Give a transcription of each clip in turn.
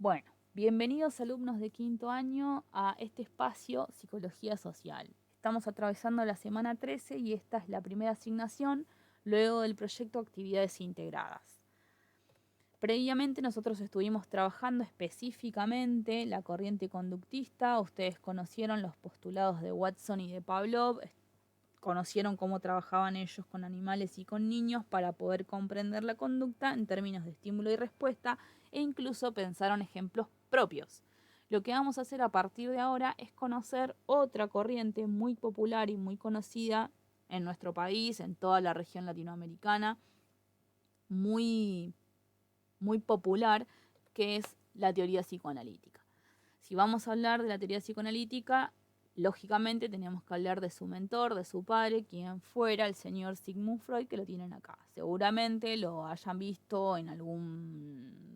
Bueno, bienvenidos alumnos de quinto año a este espacio Psicología Social. Estamos atravesando la semana 13 y esta es la primera asignación luego del proyecto Actividades Integradas. Previamente nosotros estuvimos trabajando específicamente la corriente conductista. Ustedes conocieron los postulados de Watson y de Pavlov, conocieron cómo trabajaban ellos con animales y con niños para poder comprender la conducta en términos de estímulo y respuesta, e incluso pensaron ejemplos propios. Lo que vamos a hacer a partir de ahora es conocer otra corriente muy popular y muy conocida en nuestro país, en toda la región latinoamericana, muy, muy popular, que es la teoría psicoanalítica. Si vamos a hablar de la teoría psicoanalítica, lógicamente tenemos que hablar de su mentor, de su padre, quien fuera el señor Sigmund Freud, que lo tienen acá. Seguramente lo hayan visto en algún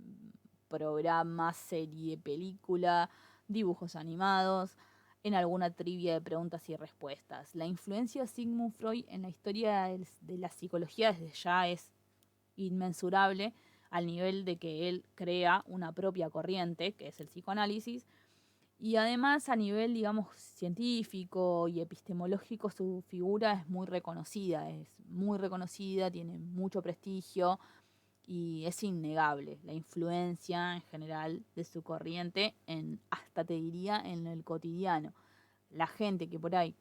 programa, serie, película, dibujos animados, en alguna trivia de preguntas y respuestas. La influencia de Sigmund Freud en la historia de la psicología desde ya es inmensurable, al nivel de que él crea una propia corriente, que es el psicoanálisis, y además a nivel, digamos, científico y epistemológico su figura es muy reconocida, tiene mucho prestigio y es innegable la influencia en general de su corriente hasta te diría, en el cotidiano. La gente que por ahí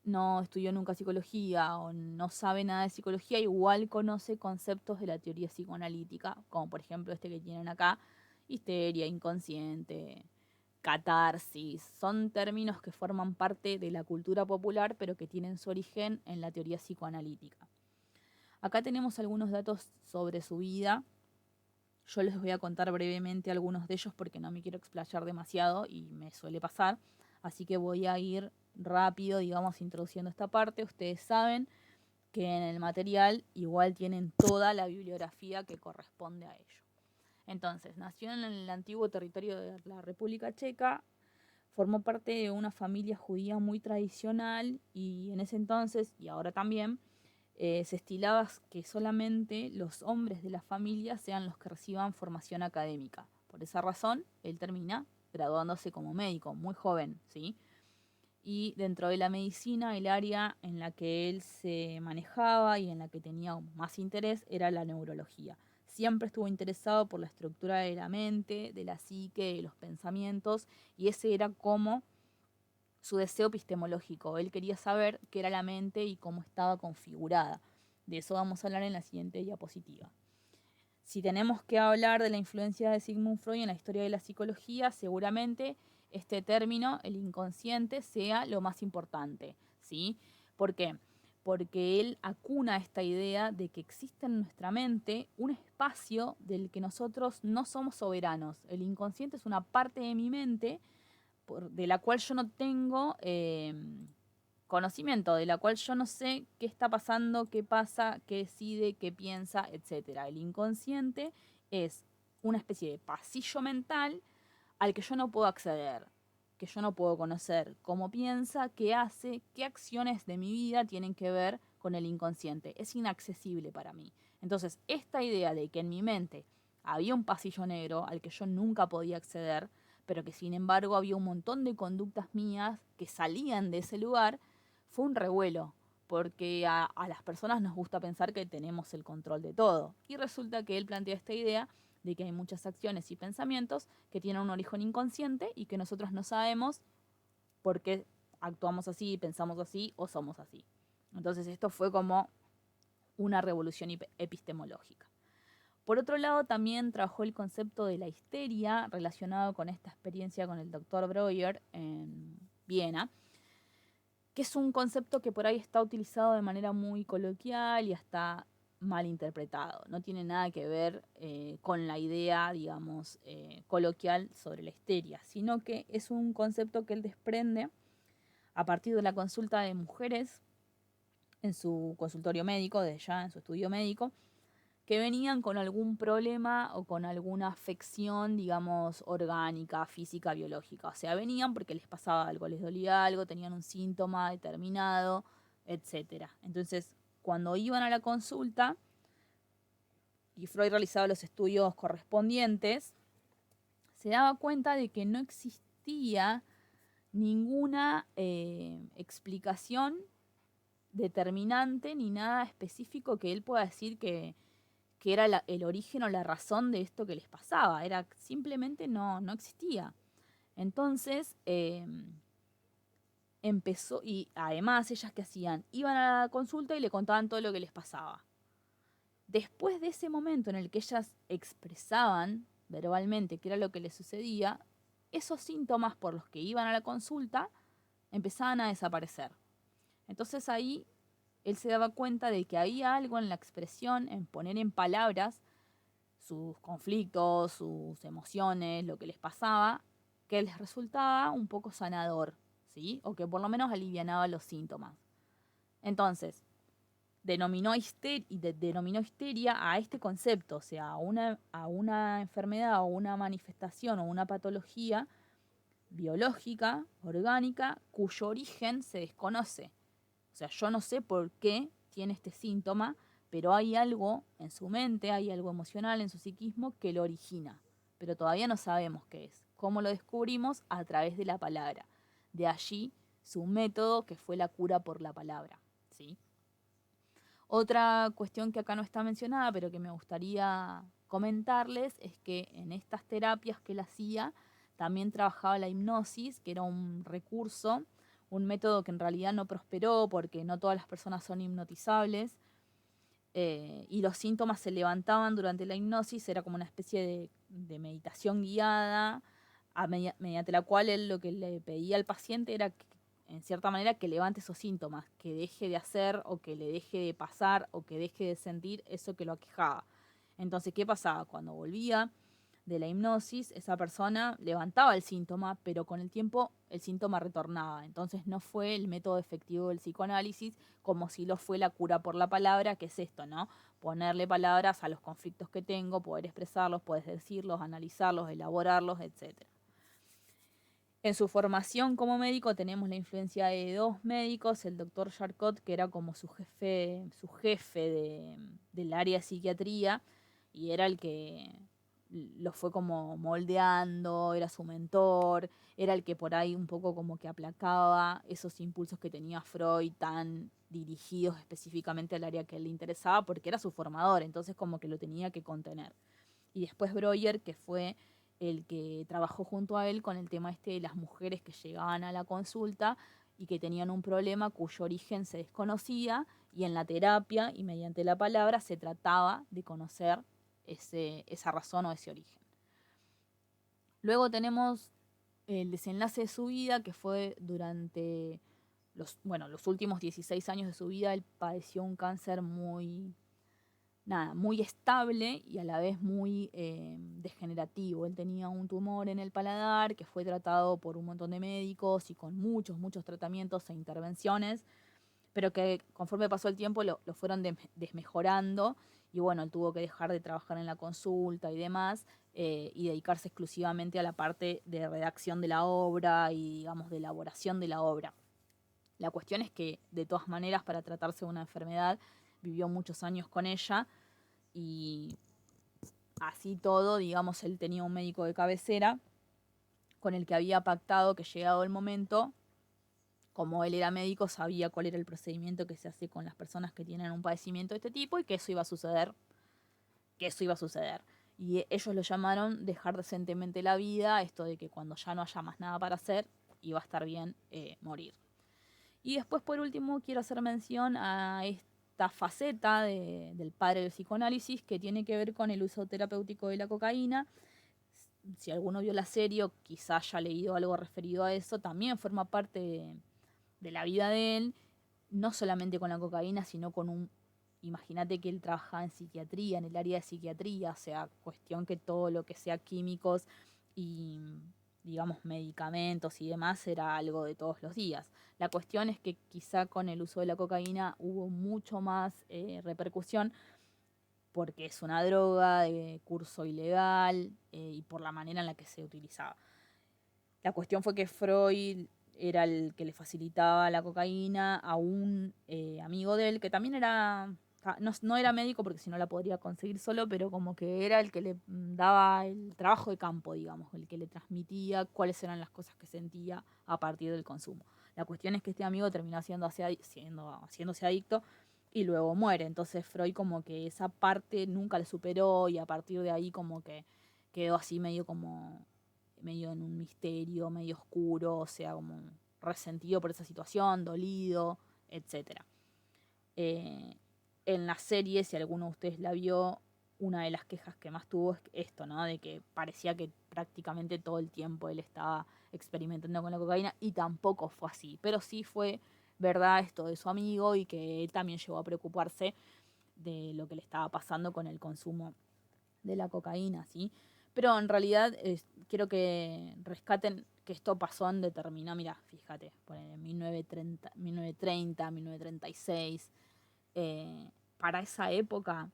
no estudió nunca psicología o no sabe nada de psicología, igual conoce conceptos de la teoría psicoanalítica, como por ejemplo este que tienen acá, histeria, inconsciente, catarsis. Son términos que forman parte de la cultura popular, pero que tienen su origen en la teoría psicoanalítica. Acá tenemos algunos datos sobre su vida. Yo les voy a contar brevemente algunos de ellos porque no me quiero explayar demasiado y me suele pasar. Así que voy a ir rápido, digamos, introduciendo esta parte. Ustedes saben que en el material igual tienen toda la bibliografía que corresponde a ello. Entonces, nació en el antiguo territorio de la República Checa, formó parte de una familia judía muy tradicional y en ese entonces, y ahora también, se estilaba que solamente los hombres de la familia sean los que reciban formación académica. Por esa razón, él termina graduándose como médico, muy joven, ¿sí? Y dentro de la medicina, el área en la que él se manejaba y en la que tenía más interés era la neurología. Siempre estuvo interesado por la estructura de la mente, de la psique, de los pensamientos, y ese era como su deseo epistemológico. Él quería saber qué era la mente y cómo estaba configurada. De eso vamos a hablar en la siguiente diapositiva. Si tenemos que hablar de la influencia de Sigmund Freud en la historia de la psicología, seguramente este término, el inconsciente, sea lo más importante, ¿sí? ¿Por qué? Porque él acuna esta idea de que existe en nuestra mente un espacio del que nosotros no somos soberanos. El inconsciente es una parte de mi mente de la cual yo no tengo conocimiento, de la cual yo no sé qué está pasando, qué pasa, qué decide, qué piensa, etcétera. El inconsciente es una especie de pasillo mental al que yo no puedo acceder, que yo no puedo conocer cómo piensa, qué hace, qué acciones de mi vida tienen que ver con el inconsciente. Es inaccesible para mí. Entonces, esta idea de que en mi mente había un pasillo negro al que yo nunca podía acceder, pero que sin embargo había un montón de conductas mías que salían de ese lugar, fue un revuelo, porque a las personas nos gusta pensar que tenemos el control de todo. Y resulta que él plantea esta idea de que hay muchas acciones y pensamientos que tienen un origen inconsciente y que nosotros no sabemos por qué actuamos así, pensamos así o somos así. Entonces esto fue como una revolución epistemológica. Por otro lado, también trabajó el concepto de la histeria relacionado con esta experiencia con el doctor Breuer en Viena, que es un concepto que por ahí está utilizado de manera muy coloquial y hasta mal interpretado. No tiene nada que ver con la idea, digamos, coloquial sobre la histeria, sino que es un concepto que él desprende a partir de la consulta de mujeres en su consultorio médico, de ya en su estudio médico, que venían con algún problema o con alguna afección, digamos, orgánica, física, biológica. O sea, venían porque les pasaba algo, les dolía algo, tenían un síntoma determinado, etcétera. Entonces, cuando iban a la consulta y Freud realizaba los estudios correspondientes, se daba cuenta de que no existía ninguna explicación determinante ni nada específico que él pueda decir que era el origen o la razón de esto que les pasaba. Era simplemente no existía. Entonces empezó, y además ellas que hacían, iban a la consulta y le contaban todo lo que les pasaba. Después de ese momento en el que ellas expresaban verbalmente qué era lo que les sucedía, esos síntomas por los que iban a la consulta empezaban a desaparecer. Entonces ahí él se daba cuenta de que había algo en la expresión, en poner en palabras sus conflictos, sus emociones, lo que les pasaba, que les resultaba un poco sanador, ¿sí? O que por lo menos alivianaba los síntomas. Entonces, denominó histeria a este concepto, o sea, a una enfermedad o una manifestación o una patología biológica, orgánica, cuyo origen se desconoce. O sea, yo no sé por qué tiene este síntoma, pero hay algo en su mente, hay algo emocional en su psiquismo que lo origina. Pero todavía no sabemos qué es. ¿Cómo lo descubrimos? A través de la palabra. De allí su método, que fue la cura por la palabra, ¿sí? Otra cuestión que acá no está mencionada, pero que me gustaría comentarles, es que en estas terapias que él hacía, también trabajaba la hipnosis, que era un recurso, un método que en realidad no prosperó porque no todas las personas son hipnotizables, y los síntomas se levantaban durante la hipnosis. Era como una especie de meditación guiada, mediante la cual él lo que le pedía al paciente era que, en cierta manera, que levante esos síntomas, que deje de hacer o que le deje de pasar o que deje de sentir eso que lo aquejaba. Entonces, ¿qué pasaba? Cuando volvía de la hipnosis, esa persona levantaba el síntoma, pero con el tiempo el síntoma retornaba. Entonces no fue el método efectivo del psicoanálisis, como si lo fue la cura por la palabra, que es esto, ¿no? Ponerle palabras a los conflictos que tengo, poder expresarlos, poder decirlos, analizarlos, elaborarlos, etc. En su formación como médico tenemos la influencia de dos médicos, el doctor Charcot, que era como su jefe del área de psiquiatría, y era el que lo fue como moldeando, era su mentor, era el que por ahí un poco como que aplacaba esos impulsos que tenía Freud tan dirigidos específicamente al área que le interesaba, porque era su formador, entonces como que lo tenía que contener. Y después Breuer, que fue el que trabajó junto a él con el tema este de las mujeres que llegaban a la consulta y que tenían un problema cuyo origen se desconocía, y en la terapia y mediante la palabra se trataba de conocer esa razón o ese origen. Luego tenemos el desenlace de su vida, que fue durante los últimos 16 años de su vida. Él padeció un cáncer muy estable y a la vez muy degenerativo. Él tenía un tumor en el paladar que fue tratado por un montón de médicos y con muchos tratamientos e intervenciones, pero que conforme pasó el tiempo lo fueron desmejorando, y bueno, él tuvo que dejar de trabajar en la consulta y demás, y dedicarse exclusivamente a la parte de redacción de la obra y, digamos, de elaboración de la obra. La cuestión es que, de todas maneras, para tratarse de una enfermedad, vivió muchos años con ella, y así todo, digamos, él tenía un médico de cabecera con el que había pactado que, llegado el momento, como él era médico, sabía cuál era el procedimiento que se hace con las personas que tienen un padecimiento de este tipo y que eso iba a suceder, Y ellos lo llamaron dejar decentemente la vida, esto de que cuando ya no haya más nada para hacer, iba a estar bien morir. Y después, por último, quiero hacer mención a esta faceta del padre del psicoanálisis, que tiene que ver con el uso terapéutico de la cocaína. Si alguno vio la serie o quizá haya leído algo referido a eso, también forma parte de la vida de él, no solamente con la cocaína, sino con imagínate que él trabajaba en psiquiatría, en el área de psiquiatría, o sea, cuestión que todo lo que sea químicos y, digamos, medicamentos y demás era algo de todos los días. La cuestión es que quizá con el uso de la cocaína hubo mucho más repercusión, porque es una droga de curso ilegal, y por la manera en la que se utilizaba. La cuestión fue que Freud era el que le facilitaba la cocaína a un amigo de él, que también era no era médico porque si no la podría conseguir solo, pero como que era el que le daba el trabajo de campo, digamos, el que le transmitía cuáles eran las cosas que sentía a partir del consumo. La cuestión es que este amigo terminó haciéndose adicto y luego muere. Entonces Freud como que esa parte nunca le superó y a partir de ahí como que quedó así medio en un misterio, medio oscuro, o sea, como resentido por esa situación, dolido, etcétera. En la serie, si alguno de ustedes la vio, una de las quejas que más tuvo es esto, ¿no? De que parecía que prácticamente todo el tiempo él estaba experimentando con la cocaína y tampoco fue así. Pero sí fue verdad esto de su amigo y que él también llegó a preocuparse de lo que le estaba pasando con el consumo de la cocaína, ¿sí? Pero en realidad quiero que rescaten que esto pasó en determinado, mira, fíjate, en 1930, 1936, para esa época,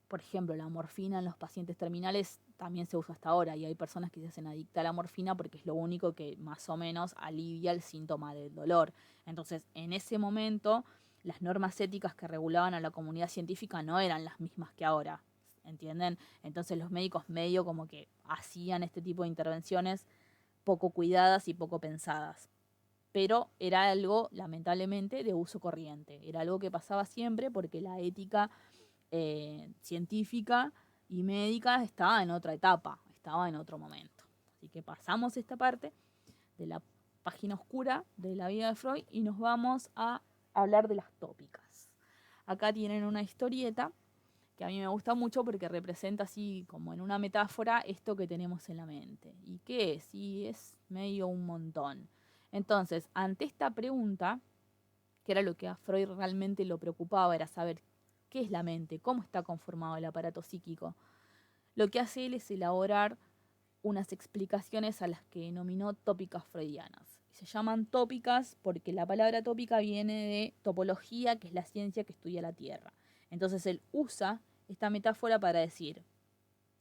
por ejemplo, la morfina en los pacientes terminales también se usa hasta ahora y hay personas que se hacen adictas a la morfina porque es lo único que más o menos alivia el síntoma del dolor. Entonces, en ese momento, las normas éticas que regulaban a la comunidad científica no eran las mismas que ahora, ¿entienden? Entonces los médicos medio como que hacían este tipo de intervenciones poco cuidadas y poco pensadas. Pero era algo, lamentablemente, de uso corriente. Era algo que pasaba siempre porque la ética científica y médica estaba en otra etapa, estaba en otro momento. Así que pasamos esta parte de la página oscura de la vida de Freud y nos vamos a hablar de las tópicas. Acá tienen una historieta que a mí me gusta mucho porque representa así como en una metáfora esto que tenemos en la mente. ¿Y qué es? Y es medio un montón. Entonces, ante esta pregunta, que era lo que a Freud realmente lo preocupaba, era saber qué es la mente, cómo está conformado el aparato psíquico, lo que hace él es elaborar unas explicaciones a las que denominó tópicas freudianas. Se llaman tópicas porque la palabra tópica viene de topología, que es la ciencia que estudia la Tierra. Entonces él usa esta metáfora para decir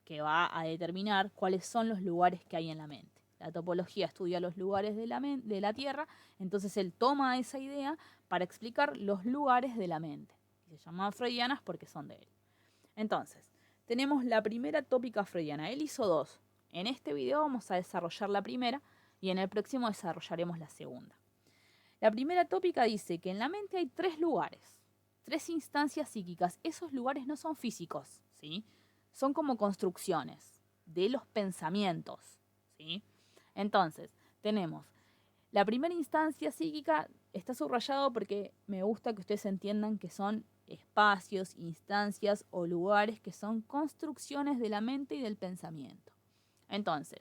que va a determinar cuáles son los lugares que hay en la mente. La topología estudia los lugares de la Tierra, entonces él toma esa idea para explicar los lugares de la mente. Se llaman freudianas porque son de él. Entonces, tenemos la primera tópica freudiana. Él hizo dos. En este video vamos a desarrollar la primera y en el próximo desarrollaremos la segunda. La primera tópica dice que en la mente hay tres lugares, tres instancias psíquicas. Esos lugares no son físicos, ¿sí? Son como construcciones de los pensamientos, ¿sí? Entonces, tenemos la primera instancia psíquica, está subrayado porque me gusta que ustedes entiendan que son espacios, instancias o lugares que son construcciones de la mente y del pensamiento. Entonces,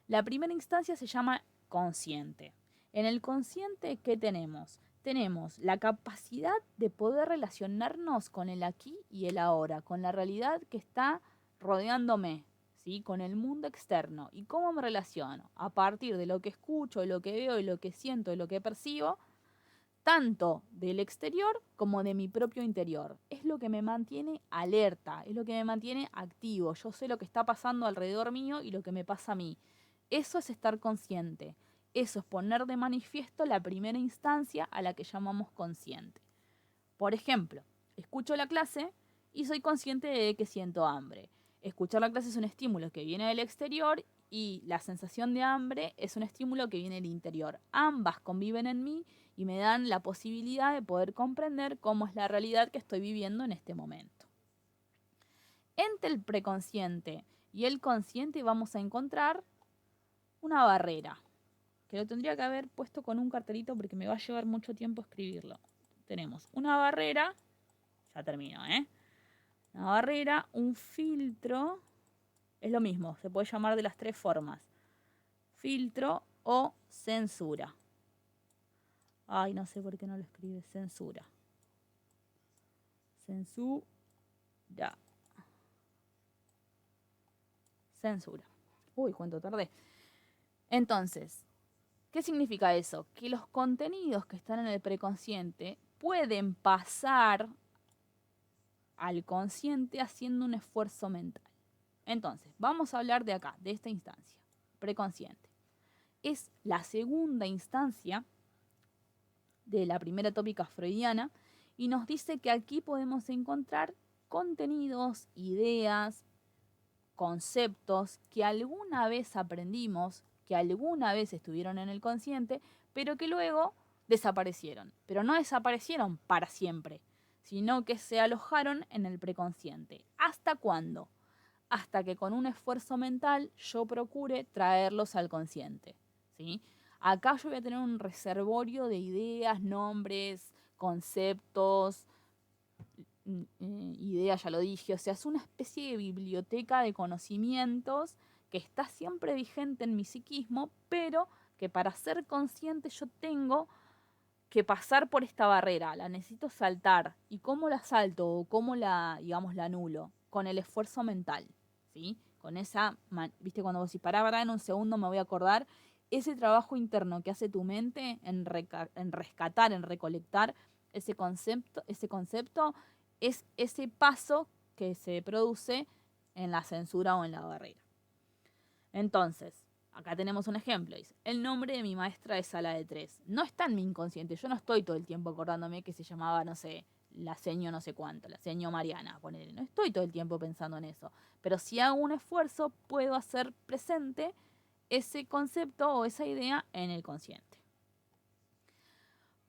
la primera instancia se llama consciente. En el consciente, ¿qué tenemos? Tenemos la capacidad de poder relacionarnos con el aquí y el ahora, con la realidad que está rodeándome, ¿sí? Con el mundo externo. ¿Y cómo me relaciono? A partir de lo que escucho, de lo que veo, de lo que siento, de lo que percibo, tanto del exterior como de mi propio interior. Es lo que me mantiene alerta, es lo que me mantiene activo. Yo sé lo que está pasando alrededor mío y lo que me pasa a mí. Eso es estar consciente. Eso es poner de manifiesto la primera instancia a la que llamamos consciente. Por ejemplo, escucho la clase y soy consciente de que siento hambre. Escuchar la clase es un estímulo que viene del exterior y la sensación de hambre es un estímulo que viene del interior. Ambas conviven en mí y me dan la posibilidad de poder comprender cómo es la realidad que estoy viviendo en este momento. Entre el preconsciente y el consciente vamos a encontrar una barrera, que lo tendría que haber puesto con un cartelito porque me va a llevar mucho tiempo escribirlo. Tenemos una barrera, ya termino, una barrera, un filtro, es lo mismo, se puede llamar de las tres formas. Filtro o censura. Ay, no sé por qué no lo escribe. Censura. Censura. Censura. Uy, cuánto tardé. Entonces, ¿qué significa eso? Que los contenidos que están en el preconsciente pueden pasar al consciente haciendo un esfuerzo mental. Entonces, vamos a hablar de acá, de esta instancia, preconsciente. Es la segunda instancia de la primera tópica freudiana y nos dice que aquí podemos encontrar contenidos, ideas, conceptos que alguna vez aprendimos, que alguna vez estuvieron en el consciente, pero que luego desaparecieron. Pero no desaparecieron para siempre, sino que se alojaron en el preconsciente. ¿Hasta cuándo? Hasta que con un esfuerzo mental yo procure traerlos al consciente, ¿sí? Acá yo voy a tener un reservorio de ideas, nombres, conceptos, ideas, ya lo dije, o sea, es una especie de biblioteca de conocimientos que está siempre vigente en mi psiquismo, pero que para ser consciente yo tengo que pasar por esta barrera, la necesito saltar. ¿Y cómo la salto o cómo la, digamos, la anulo? Con el esfuerzo mental, ¿sí? Con esa, viste, cuando vos decís, pará, en un segundo me voy a acordar, ese trabajo interno que hace tu mente en rescatar, en recolectar ese concepto es ese paso que se produce en la censura o en la barrera. Entonces, acá tenemos un ejemplo. Dice, el nombre de mi maestra de sala de 3. No está en mi inconsciente. Yo no estoy todo el tiempo acordándome que se llamaba, no sé, la seño no sé cuánto, la seño Mariana, ponele. No estoy todo el tiempo pensando en eso. Pero si hago un esfuerzo, puedo hacer presente ese concepto o esa idea en el consciente.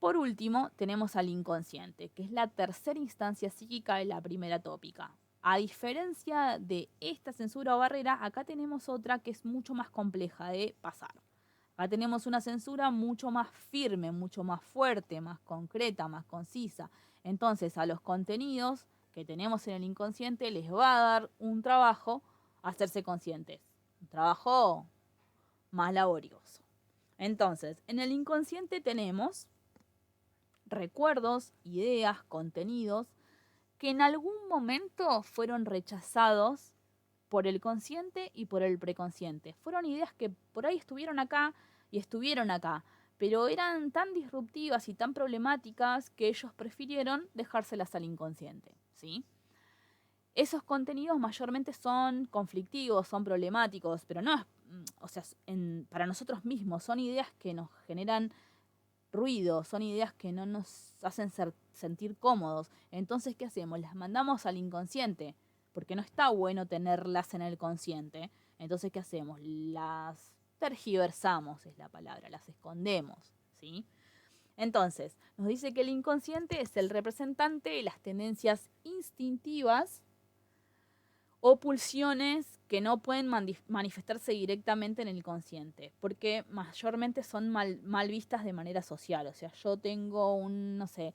Por último, tenemos al inconsciente, que es la tercera instancia psíquica de la primera tópica. A diferencia de esta censura o barrera, acá tenemos otra que es mucho más compleja de pasar. Acá tenemos una censura mucho más firme, mucho más fuerte, más concreta, más concisa. Entonces, a los contenidos que tenemos en el inconsciente les va a dar un trabajo hacerse conscientes. Un trabajo más laborioso. Entonces, en el inconsciente tenemos recuerdos, ideas, contenidos que en algún momento fueron rechazados por el consciente y por el preconsciente. Fueron ideas que por ahí estuvieron acá y estuvieron acá, pero eran tan disruptivas y tan problemáticas que ellos prefirieron dejárselas al inconsciente, ¿sí? Esos contenidos mayormente son conflictivos, son problemáticos, pero no es, o sea, para nosotros mismos, son ideas que nos generan ruido, son ideas que no nos hacen sentir cómodos. Entonces, ¿qué hacemos? Las mandamos al inconsciente, porque no está bueno tenerlas en el consciente. Entonces, ¿qué hacemos? Las tergiversamos, es la palabra, las escondemos, ¿sí? Entonces, nos dice que el inconsciente es el representante de las tendencias instintivas o pulsiones que no pueden manifestarse directamente en el consciente, porque mayormente son mal vistas de manera social. O sea, yo tengo no sé,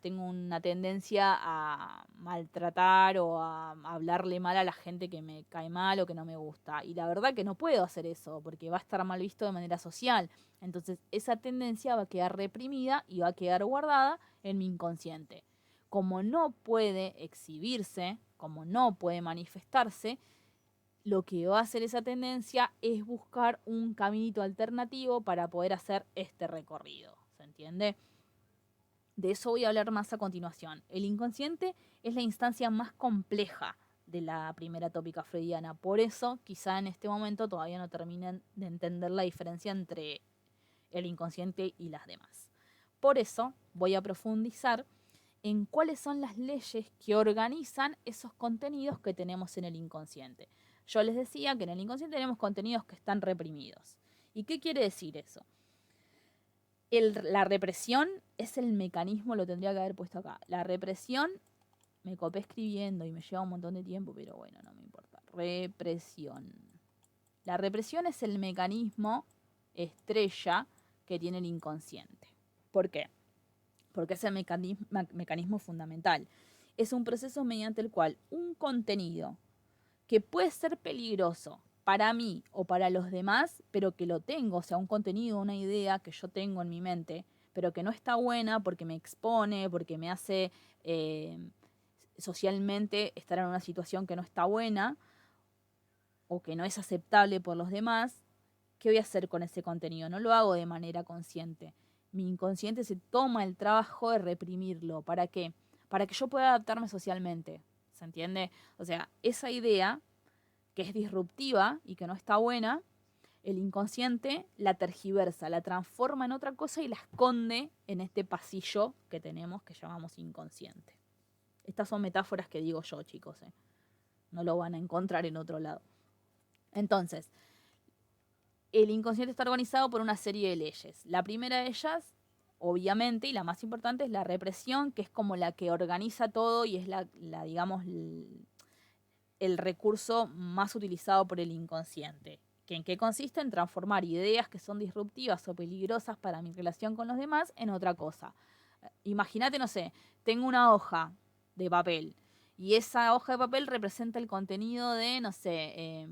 tengo una tendencia a maltratar o a hablarle mal a la gente que me cae mal o que no me gusta. Y la verdad que no puedo hacer eso, porque va a estar mal visto de manera social. Entonces, esa tendencia va a quedar reprimida y va a quedar guardada en mi inconsciente. Como no puede exhibirse, como no puede manifestarse, lo que va a hacer esa tendencia es buscar un caminito alternativo para poder hacer este recorrido. ¿Se entiende? De eso voy a hablar más a continuación. El inconsciente es la instancia más compleja de la primera tópica freudiana. Por eso, quizá en este momento todavía no terminen de entender la diferencia entre el inconsciente y las demás. Por eso voy a profundizar en cuáles son las leyes que organizan esos contenidos que tenemos en el inconsciente. Yo les decía que en el inconsciente tenemos contenidos que están reprimidos. ¿Y qué quiere decir eso? La represión es el mecanismo, lo tendría que haber puesto acá. La represión, me copé escribiendo y me lleva un montón de tiempo, pero bueno, no me importa. Represión. La represión es el mecanismo estrella que tiene el inconsciente. ¿Por qué? Porque es el mecanismo fundamental. Es un proceso mediante el cual un contenido que puede ser peligroso para mí o para los demás, pero que lo tengo, o sea, un contenido, una idea que yo tengo en mi mente, pero que no está buena porque me expone, porque me hace socialmente estar en una situación que no está buena o que no es aceptable por los demás, ¿qué voy a hacer con ese contenido? No lo hago de manera consciente. Mi inconsciente se toma el trabajo de reprimirlo. ¿Para qué? Para que yo pueda adaptarme socialmente. ¿Se entiende? O sea, esa idea que es disruptiva y que no está buena, el inconsciente la tergiversa, la transforma en otra cosa y la esconde en este pasillo que tenemos que llamamos inconsciente. Estas son metáforas que digo yo, chicos, ¿eh? No lo van a encontrar en otro lado. Entonces, el inconsciente está organizado por una serie de leyes. La primera de ellas, obviamente, y la más importante, es la represión, que es como la que organiza todo y es digamos, el recurso más utilizado por el inconsciente. ¿En qué consiste? En transformar ideas que son disruptivas o peligrosas para mi relación con los demás en otra cosa. Imagínate, no sé, tengo una hoja de papel y esa hoja de papel representa el contenido de, no sé,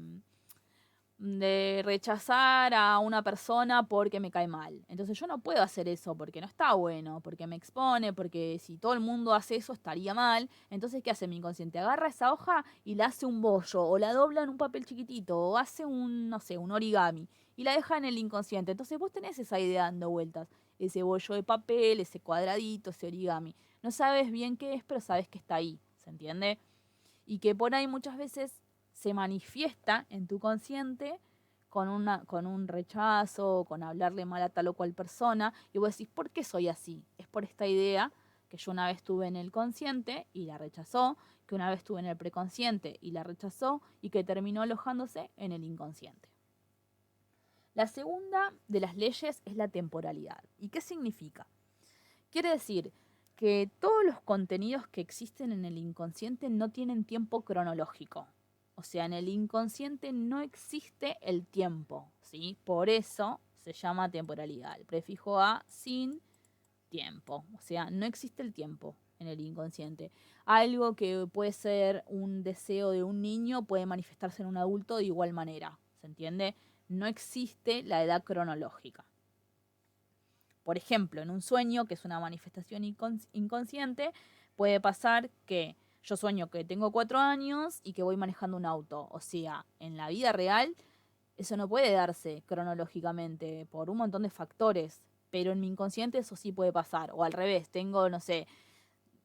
de rechazar a una persona porque me cae mal. Entonces yo no puedo hacer eso porque no está bueno, porque me expone, porque si todo el mundo hace eso estaría mal. Entonces, ¿qué hace mi inconsciente? Agarra esa hoja y la hace un bollo, o la dobla en un papel chiquitito, o hace un, no sé, un origami, y la deja en el inconsciente. Entonces vos tenés esa idea dando vueltas, ese bollo de papel, ese cuadradito, ese origami. No sabes bien qué es, pero sabes que está ahí, ¿se entiende? Y que por ahí muchas veces se manifiesta en tu consciente con un rechazo, con hablarle mal a tal o cual persona, y vos decís, ¿por qué soy así? Es por esta idea que yo una vez tuve en el consciente y la rechazó, que una vez tuve en el preconsciente y la rechazó, y que terminó alojándose en el inconsciente. La segunda de las leyes es la temporalidad. ¿Y qué significa? Quiere decir que todos los contenidos que existen en el inconsciente no tienen tiempo cronológico. O sea, en el inconsciente no existe el tiempo, ¿sí? Por eso se llama temporalidad. El prefijo a sin tiempo. O sea, no existe el tiempo en el inconsciente. Algo que puede ser un deseo de un niño puede manifestarse en un adulto de igual manera. ¿Se entiende? No existe la edad cronológica. Por ejemplo, en un sueño, que es una manifestación inconsciente, puede pasar que yo sueño que tengo 4 años y que voy manejando un auto. O sea, en la vida real eso no puede darse cronológicamente por un montón de factores, pero en mi inconsciente eso sí puede pasar. O al revés, tengo, no sé,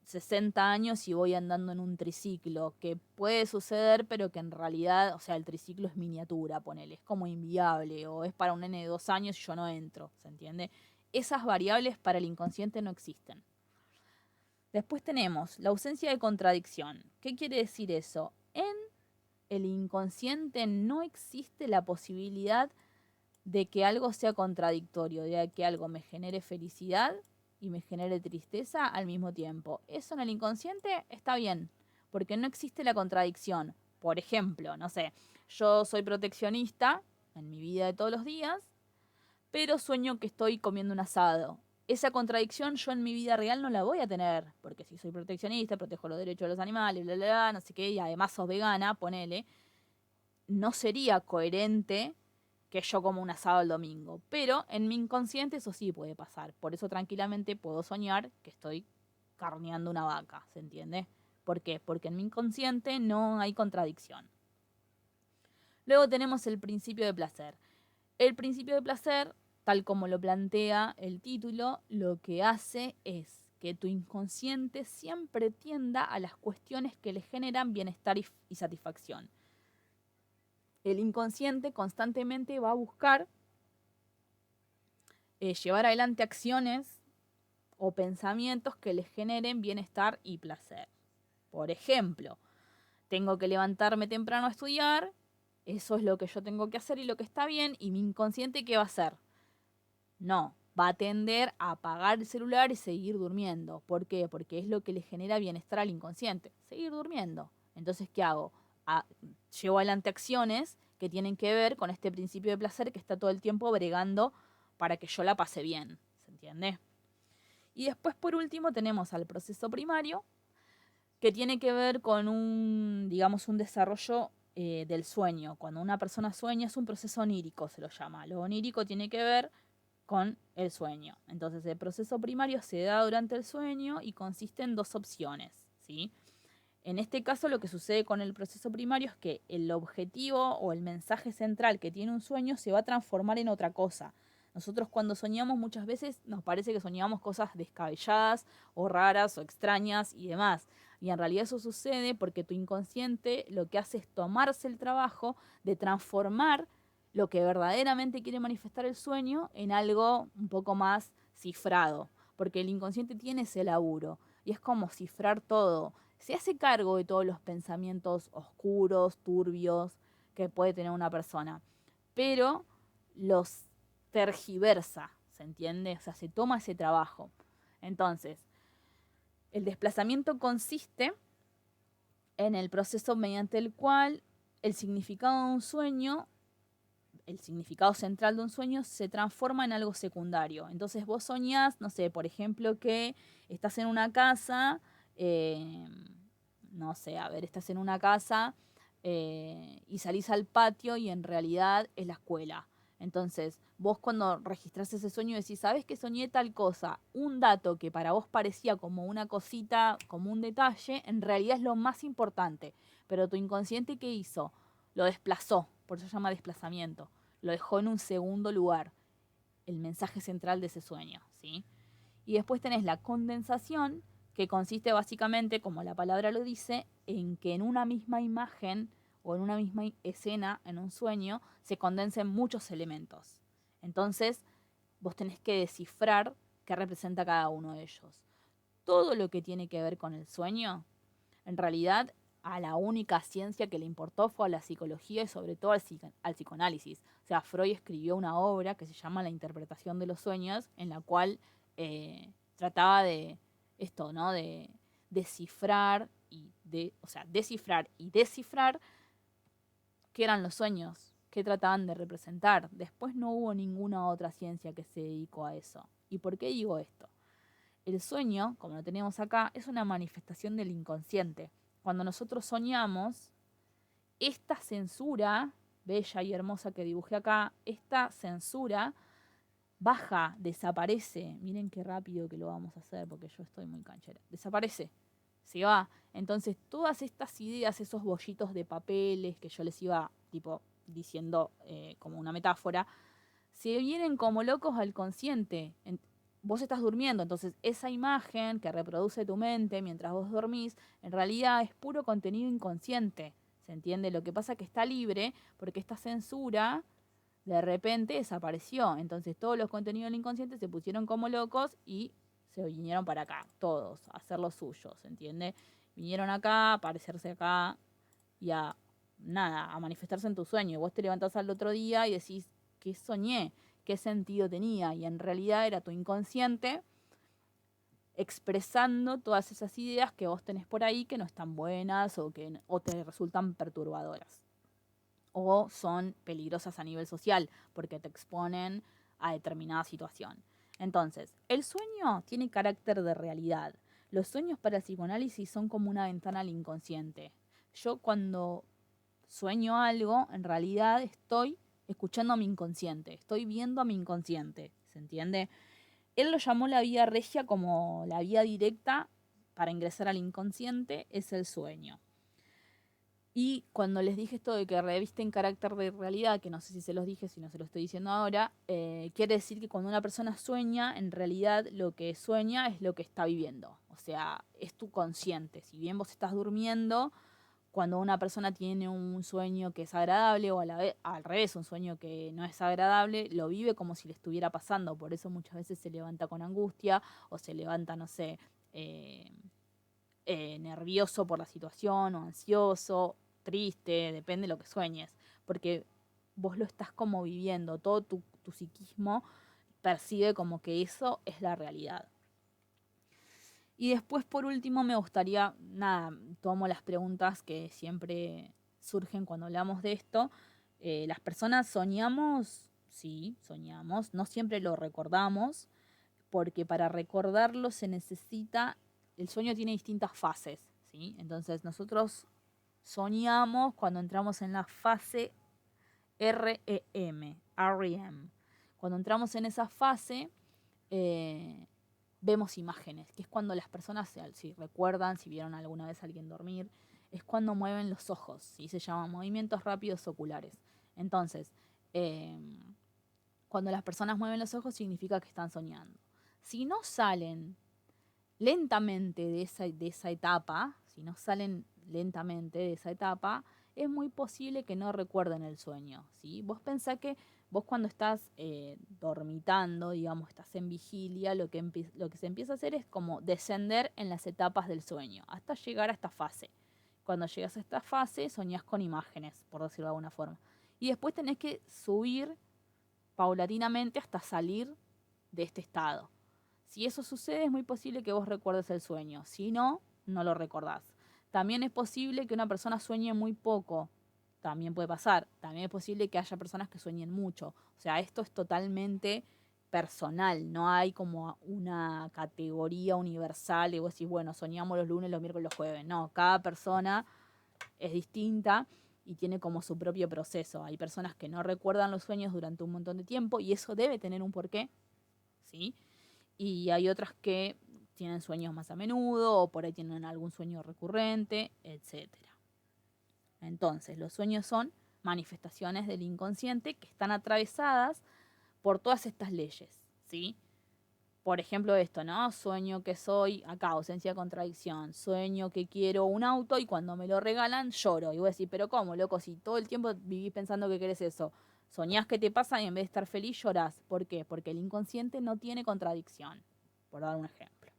60 años y voy andando en un triciclo, que puede suceder, pero que en realidad, o sea, el triciclo es miniatura, ponele, es como inviable, o es para un nene de 2 años y yo no entro, ¿se entiende? Esas variables para el inconsciente no existen. Después tenemos la ausencia de contradicción. ¿Qué quiere decir eso? En el inconsciente no existe la posibilidad de que algo sea contradictorio, de que algo me genere felicidad y me genere tristeza al mismo tiempo. Eso en el inconsciente está bien, porque no existe la contradicción. Por ejemplo, no sé, yo soy proteccionista en mi vida de todos los días, pero sueño que estoy comiendo un asado. Esa contradicción yo en mi vida real no la voy a tener, porque si soy proteccionista, protejo los derechos de los animales, bla, bla, bla, no sé qué, y además sos vegana, ponele, no sería coherente que yo como un asado el domingo. Pero en mi inconsciente eso sí puede pasar. Por eso tranquilamente puedo soñar que estoy carneando una vaca, ¿se entiende? ¿Por qué? Porque en mi inconsciente no hay contradicción. Luego tenemos el principio de placer. El principio de placer, tal como lo plantea el título, lo que hace es que tu inconsciente siempre tienda a las cuestiones que le generan bienestar y satisfacción. El inconsciente constantemente va a buscar llevar adelante acciones o pensamientos que les generen bienestar y placer. Por ejemplo, tengo que levantarme temprano a estudiar, eso es lo que yo tengo que hacer y lo que está bien, y mi inconsciente, ¿qué va a hacer? No, va a tender a apagar el celular y seguir durmiendo. ¿Por qué? Porque es lo que le genera bienestar al inconsciente, seguir durmiendo. Entonces, ¿qué hago? Llevo adelante acciones que tienen que ver con este principio de placer que está todo el tiempo bregando para que yo la pase bien, ¿se entiende? Y después, por último, tenemos al proceso primario, que tiene que ver con un, digamos, un desarrollo del sueño. Cuando una persona sueña es un proceso onírico, se lo llama. Lo onírico tiene que ver con el sueño. Entonces, el proceso primario se da durante el sueño y consiste en 2 opciones, ¿sí? En este caso, lo que sucede con el proceso primario es que el objetivo o el mensaje central que tiene un sueño se va a transformar en otra cosa. Nosotros cuando soñamos muchas veces nos parece que soñamos cosas descabelladas o raras o extrañas y demás. Y en realidad eso sucede porque tu inconsciente lo que hace es tomarse el trabajo de transformar lo que verdaderamente quiere manifestar el sueño en algo un poco más cifrado, porque el inconsciente tiene ese laburo y es como cifrar todo. Se hace cargo de todos los pensamientos oscuros, turbios que puede tener una persona, pero los tergiversa, ¿se entiende? O sea, se toma ese trabajo. Entonces, el desplazamiento consiste en el proceso mediante el cual el significado de un sueño, el significado central de un sueño se transforma en algo secundario. Entonces vos soñás, no sé, por ejemplo, que estás en una casa, eh, no sé, a ver, estás en una casa y salís al patio y en realidad es la escuela. Entonces, vos cuando registrás ese sueño decís, ¿sabés que soñé tal cosa? Un dato que para vos parecía como una cosita, como un detalle, en realidad es lo más importante. Pero tu inconsciente, ¿qué hizo? Lo desplazó, por eso se llama desplazamiento. Lo dejó en un segundo lugar, el mensaje central de ese sueño, ¿sí? Y después tenés la condensación, que consiste básicamente, como la palabra lo dice, en que en una misma imagen o en una misma escena, en un sueño, se condensen muchos elementos. Entonces, vos tenés que descifrar qué representa cada uno de ellos. Todo lo que tiene que ver con el sueño, en realidad, a la única ciencia que le importó fue a la psicología y sobre todo al psicoanálisis. O sea, Freud escribió una obra que se llama La interpretación de los sueños, en la cual trataba de esto, ¿no? De descifrar descifrar y descifrar qué eran los sueños, qué trataban de representar. Después no hubo ninguna otra ciencia que se dedicó a eso. ¿Y por qué digo esto? El sueño, como lo tenemos acá, es una manifestación del inconsciente. Cuando nosotros soñamos, esta censura bella y hermosa que dibujé acá, esta censura baja, desaparece. Miren qué rápido que lo vamos a hacer porque yo estoy muy canchera. Desaparece, se va. Entonces todas estas ideas, esos bollitos de papeles que yo les iba tipo diciendo como una metáfora, se vienen como locos al consciente. Vos estás durmiendo, entonces esa imagen que reproduce tu mente mientras vos dormís, en realidad es puro contenido inconsciente. ¿Se entiende? Lo que pasa es que está libre porque esta censura de repente desapareció. Entonces todos los contenidos del inconsciente se pusieron como locos y se vinieron para acá, todos, a hacer lo suyo, ¿se entiende? Vinieron acá, a aparecerse acá y a nada, a manifestarse en tu sueño. Vos te levantás al otro día y decís, ¿qué soñé? ¿Qué sentido tenía? Y en realidad era tu inconsciente expresando todas esas ideas que vos tenés por ahí que no están buenas o te resultan perturbadoras o son peligrosas a nivel social porque te exponen a determinada situación. Entonces, el sueño tiene carácter de realidad. Los sueños para el psicoanálisis son como una ventana al inconsciente. Yo cuando sueño algo, en realidad estoy escuchando a mi inconsciente, estoy viendo a mi inconsciente, ¿se entiende? Él lo llamó la vía regia como la vía directa para ingresar al inconsciente es el sueño. Y cuando les dije esto de que revisten carácter de realidad, que no sé si se los dije, si no se lo estoy diciendo ahora, quiere decir que cuando una persona sueña, en realidad lo que sueña es lo que está viviendo. O sea, es tu consciente. Si bien vos estás durmiendo, cuando una persona tiene un sueño que es agradable o al revés, un sueño que no es agradable, lo vive como si le estuviera pasando. Por eso muchas veces se levanta con angustia o se levanta, no sé, nervioso por la situación o ansioso, triste, depende de lo que sueñes, porque vos lo estás como viviendo, todo tu psiquismo percibe como que eso es la realidad. Y después, por último, me gustaría, nada, tomo las preguntas que siempre surgen cuando hablamos de esto. ¿Las personas soñamos? Sí, soñamos. No siempre lo recordamos, porque para recordarlo se necesita, el sueño tiene distintas fases, ¿sí? Entonces nosotros soñamos cuando entramos en la fase REM. Cuando entramos en esa fase, eh, vemos imágenes, que es cuando las personas, si recuerdan, si vieron alguna vez a alguien dormir, es cuando mueven los ojos, ¿sí? Se llaman movimientos rápidos oculares. Entonces, eh, cuando las personas mueven los ojos significa que están soñando. Si no salen lentamente de esa etapa, si no salen lentamente de esa etapa, es muy posible que no recuerden el sueño, ¿sí? Vos pensá que vos cuando estás dormitando, digamos, estás en vigilia, lo que se empieza a hacer es como descender en las etapas del sueño, hasta llegar a esta fase. Cuando llegas a esta fase, soñás con imágenes, por decirlo de alguna forma. Y después tenés que subir paulatinamente hasta salir de este estado. Si eso sucede, es muy posible que vos recuerdes el sueño. Si no, no lo recordás. También es posible que una persona sueñe muy poco. También puede pasar. También es posible que haya personas que sueñen mucho. O sea, esto es totalmente personal. No hay como una categoría universal y vos decís, bueno, soñamos los lunes, los miércoles, los jueves. No, cada persona es distinta y tiene como su propio proceso. Hay personas que no recuerdan los sueños durante un montón de tiempo y eso debe tener un porqué, ¿sí? Y hay otras que tienen sueños más a menudo o por ahí tienen algún sueño recurrente, etcétera. Entonces, los sueños son manifestaciones del inconsciente que están atravesadas por todas estas leyes, ¿sí? Por ejemplo esto, ¿no? Sueño que soy, acá, ausencia de contradicción. Sueño que quiero un auto y cuando me lo regalan lloro. Y voy a decir, pero ¿cómo, loco? Si todo el tiempo vivís pensando que querés eso. Soñás que te pasa y en vez de estar feliz llorás. ¿Por qué? Porque el inconsciente no tiene contradicción. Por dar un ejemplo.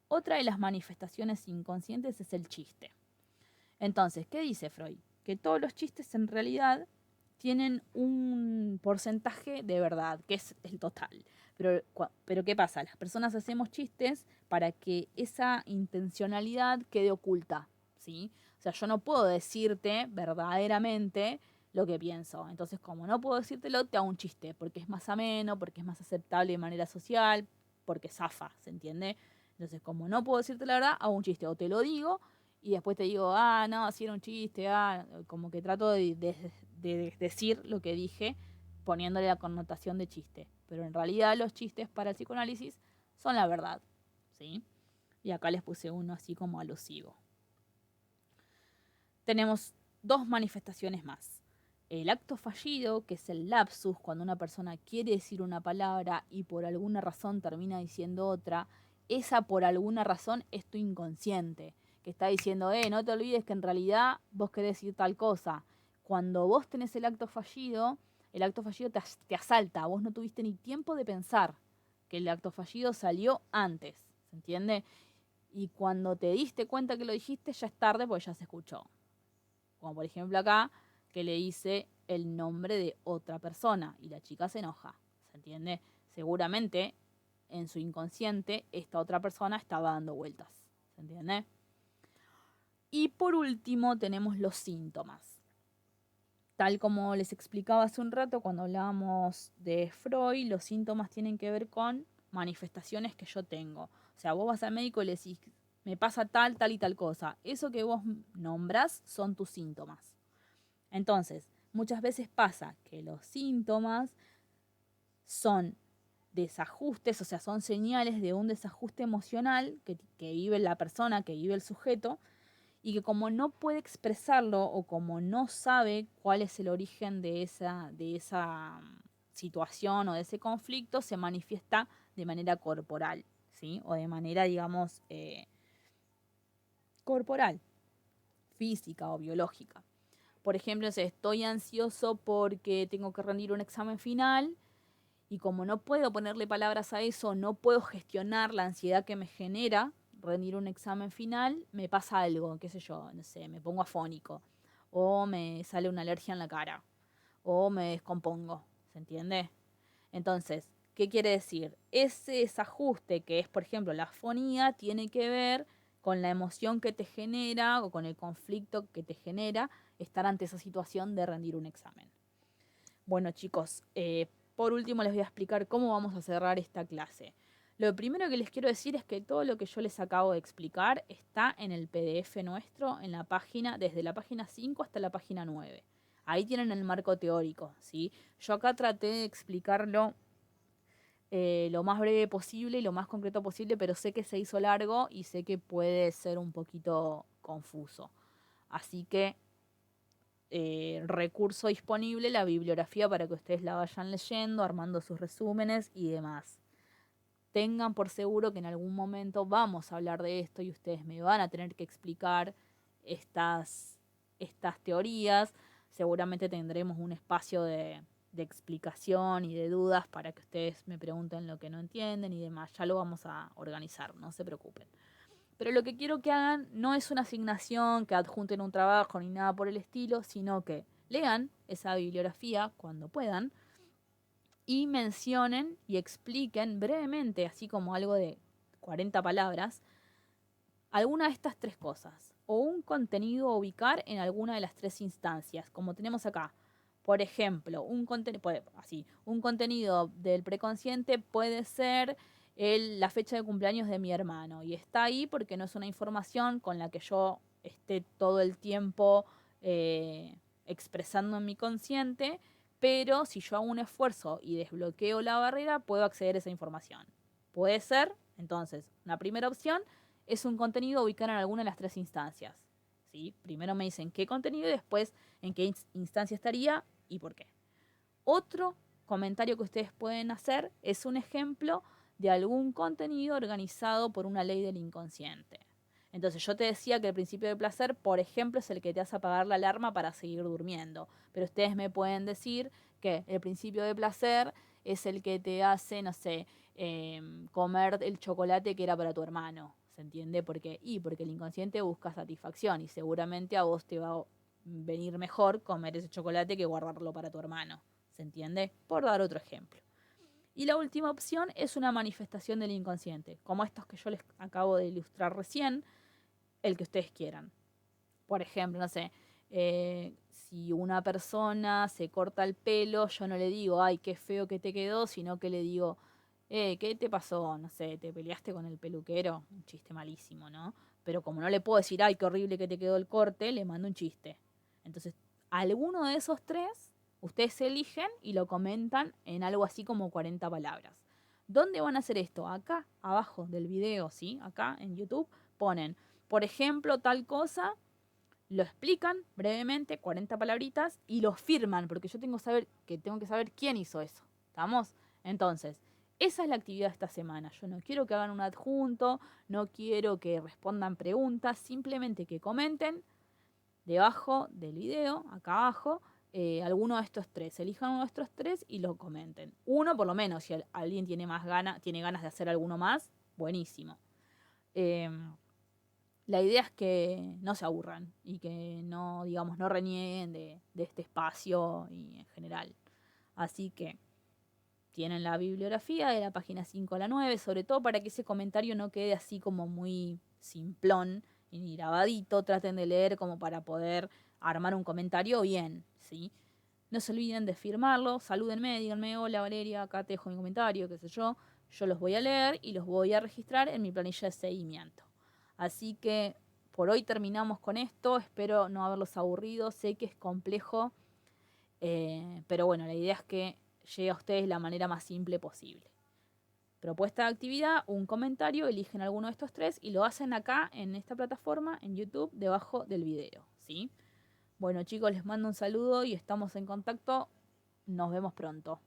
Otra de las manifestaciones inconscientes es el chiste. Entonces, ¿qué dice Freud? Que todos los chistes en realidad tienen un porcentaje de verdad, que es el total. Pero ¿qué pasa? Las personas hacemos chistes para que esa intencionalidad quede oculta, ¿sí? O sea, yo no puedo decirte verdaderamente lo que pienso. Entonces, como no puedo decírtelo, te hago un chiste, porque es más ameno, porque es más aceptable de manera social, porque zafa, ¿se entiende? Entonces, como no puedo decirte la verdad, hago un chiste. O te lo digo y después te digo, ah, no, si era un chiste, como que trato de decir lo que dije poniéndole la connotación de chiste. Pero en realidad los chistes para el psicoanálisis son la verdad, ¿sí? Y acá les puse uno así como alusivo. Tenemos dos manifestaciones más. El acto fallido, que es el lapsus, cuando una persona quiere decir una palabra y por alguna razón termina diciendo otra, esa por alguna razón es tu inconsciente, que está diciendo, no te olvides que en realidad vos querés decir tal cosa. Cuando vos tenés el acto fallido te asalta, vos no tuviste ni tiempo de pensar que el acto fallido salió antes, ¿se entiende? Y cuando te diste cuenta que lo dijiste, ya es tarde porque ya se escuchó. Como por ejemplo acá, que le dice el nombre de otra persona y la chica se enoja, ¿se entiende? Seguramente en su inconsciente esta otra persona estaba dando vueltas, ¿se entiende? Y por último tenemos los síntomas. Tal como les explicaba hace un rato cuando hablábamos de Freud, los síntomas tienen que ver con manifestaciones que yo tengo. O sea, vos vas al médico y le decís, me pasa tal, tal y tal cosa. Eso que vos nombrás son tus síntomas. Entonces, muchas veces pasa que los síntomas son desajustes, o sea, son señales de un desajuste emocional que vive la persona, que vive el sujeto, y que como no puede expresarlo o como no sabe cuál es el origen de esa situación o de ese conflicto, se manifiesta de manera corporal, ¿sí? O de manera, digamos, corporal, física o biológica. Por ejemplo, estoy ansioso porque tengo que rendir un examen final y como no puedo ponerle palabras a eso, no puedo gestionar la ansiedad que me genera rendir un examen final, me pasa algo, qué sé yo, no sé, me pongo afónico, o me sale una alergia en la cara, o me descompongo, ¿se entiende? Entonces, ¿qué quiere decir? Ese desajuste que es, por ejemplo, la afonía, tiene que ver con la emoción que te genera o con el conflicto que te genera estar ante esa situación de rendir un examen. Bueno, chicos, por último les voy a explicar cómo vamos a cerrar esta clase. Lo primero que les quiero decir es que todo lo que yo les acabo de explicar está en el PDF nuestro, en la página, desde la página 5 hasta la página 9. Ahí tienen el marco teórico, ¿sí? Yo acá traté de explicarlo lo más breve posible y lo más concreto posible, pero sé que se hizo largo y sé que puede ser un poquito confuso. Así que recurso disponible, la bibliografía para que ustedes la vayan leyendo, armando sus resúmenes y demás. Tengan por seguro que en algún momento vamos a hablar de esto y ustedes me van a tener que explicar estas estas teorías. Seguramente tendremos un espacio de explicación y de dudas para que ustedes me pregunten lo que no entienden y demás. Ya lo vamos a organizar, no se preocupen. Pero lo que quiero que hagan no es una asignación, que adjunten un trabajo ni nada por el estilo, sino que lean esa bibliografía cuando puedan y mencionen y expliquen brevemente, así como algo de 40 palabras, alguna de estas tres cosas. O un contenido a ubicar en alguna de las tres instancias, como tenemos acá. Por ejemplo, un contenido del preconsciente puede ser la fecha de cumpleaños de mi hermano. Y está ahí porque no es una información con la que yo esté todo el tiempo expresando en mi consciente, pero si yo hago un esfuerzo y desbloqueo la barrera, puedo acceder a esa información. Puede ser, entonces, una primera opción es un contenido a ubicar en alguna de las tres instancias. ¿Sí? Primero me dicen qué contenido y después en qué instancia estaría y por qué. Otro comentario que ustedes pueden hacer es un ejemplo de algún contenido organizado por una ley del inconsciente. Entonces yo te decía que el principio de placer, por ejemplo, es el que te hace apagar la alarma para seguir durmiendo. Pero ustedes me pueden decir que el principio de placer es el que te hace, no sé, comer el chocolate que era para tu hermano. ¿Se entiende? Porque el inconsciente busca satisfacción y seguramente a vos te va a venir mejor comer ese chocolate que guardarlo para tu hermano. ¿Se entiende? Por dar otro ejemplo. Y la última opción es una manifestación del inconsciente, como estos que yo les acabo de ilustrar recién, el que ustedes quieran. Por ejemplo, no sé, si una persona se corta el pelo, yo no le digo, ay, qué feo que te quedó, sino que le digo, ¿qué te pasó? No sé, ¿te peleaste con el peluquero? Un chiste malísimo, ¿no? Pero como no le puedo decir, ay, qué horrible que te quedó el corte, le mando un chiste. Entonces, alguno de esos tres, ustedes eligen y lo comentan en algo así como 40 palabras. ¿Dónde van a hacer esto? Acá, abajo del video, ¿sí? Acá en YouTube ponen, por ejemplo, tal cosa, lo explican brevemente, 40 palabritas, y lo firman, porque yo tengo que saber quién hizo eso. ¿Estamos? Entonces, esa es la actividad de esta semana. Yo no quiero que hagan un adjunto, no quiero que respondan preguntas, simplemente que comenten debajo del video, acá abajo, alguno de estos tres. Elijan uno de estos tres y lo comenten. Uno por lo menos, si alguien tiene ganas de hacer alguno más, buenísimo. La idea es que no se aburran y que no, digamos, no renieguen de este espacio y en general. Así que tienen la bibliografía de la página 5 a la 9, sobre todo para que ese comentario no quede así como muy simplón y grabadito. Traten de leer como para poder armar un comentario bien, ¿sí? No se olviden de firmarlo, salúdenme, díganme, hola Valeria, acá te dejo mi comentario, qué sé yo. Yo los voy a leer y los voy a registrar en mi planilla de seguimiento. Así que por hoy terminamos con esto, espero no haberlos aburrido, sé que es complejo, pero bueno, la idea es que llegue a ustedes de la manera más simple posible. Propuesta de actividad, un comentario, eligen alguno de estos tres y lo hacen acá en esta plataforma, en YouTube, debajo del video, ¿sí? Bueno chicos, les mando un saludo y estamos en contacto, nos vemos pronto.